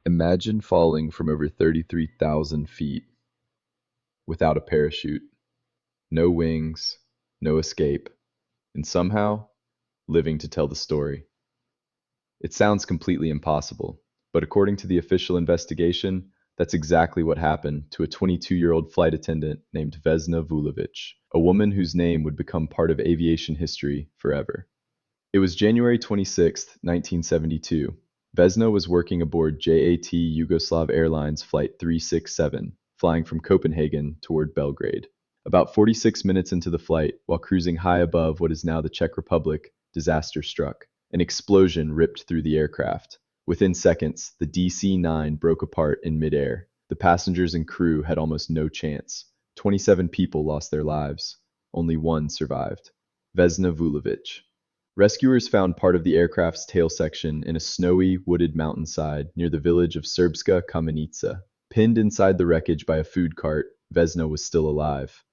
Imagine falling from over 33,000 feet without a parachute, no wings, no escape, and somehow living to tell the story. It sounds completely impossible, but according to the official investigation, that's exactly what happened to a 22-year-old flight attendant named Vesna Vulović, a woman whose name would become part of aviation history forever. It was January 26, 1972. Vesna was working aboard JAT Yugoslav Airlines Flight 367, flying from Copenhagen toward Belgrade. About 46 minutes into the flight, while cruising high above what is now the Czech Republic, disaster struck. An explosion ripped through the aircraft. Within seconds, the DC-9 broke apart in midair. The passengers and crew had almost no chance. 27 people lost their lives. Only one survived. Vesna Vulović. Rescuers found part of the aircraft's tail section in a snowy, wooded mountainside near the village of Serbska Kamenica. Pinned inside the wreckage by a food cart, Vesna was still alive.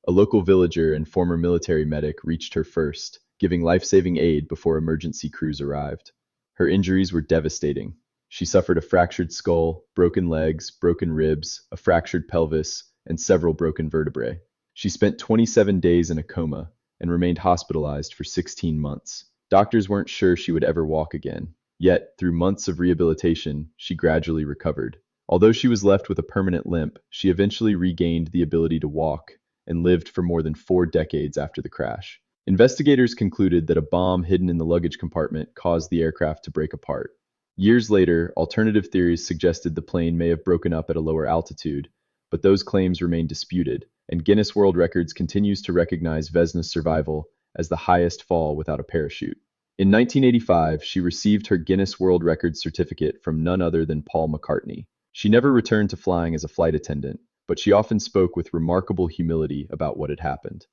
A local villager and former military medic reached her first, giving life-saving aid before emergency crews arrived. Her injuries were devastating. She suffered a fractured skull, broken legs, broken ribs, a fractured pelvis, and several broken vertebrae. She spent 27 days in a coma and remained hospitalized for 16 months. Doctors weren't sure she would ever walk again. Yet, through months of rehabilitation, she gradually recovered. Although she was left with a permanent limp, she eventually regained the ability to walk and lived for more than 4 decades after the crash. Investigators concluded that a bomb hidden in the luggage compartment caused the aircraft to break apart. Years later, alternative theories suggested the plane may have broken up at a lower altitude, but those claims remain disputed, and Guinness World Records continues to recognize Vesna's survival as the highest fall without a parachute. In 1985, she received her Guinness World Records certificate from none other than Paul McCartney. She never returned to flying as a flight attendant, but she often spoke with remarkable humility about what had happened.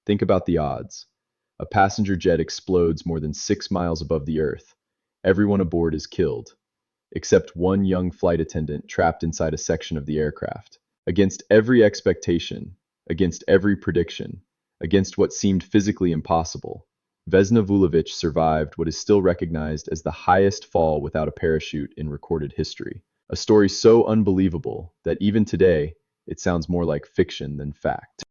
Think about the odds. A passenger jet explodes more than 6 miles above the earth. Everyone aboard is killed, except one young flight attendant trapped inside a section of the aircraft. Against every expectation, against every prediction, against what seemed physically impossible, Vesna Vulović survived what is still recognized as the highest fall without a parachute in recorded history. A story so unbelievable that even today, it sounds more like fiction than fact.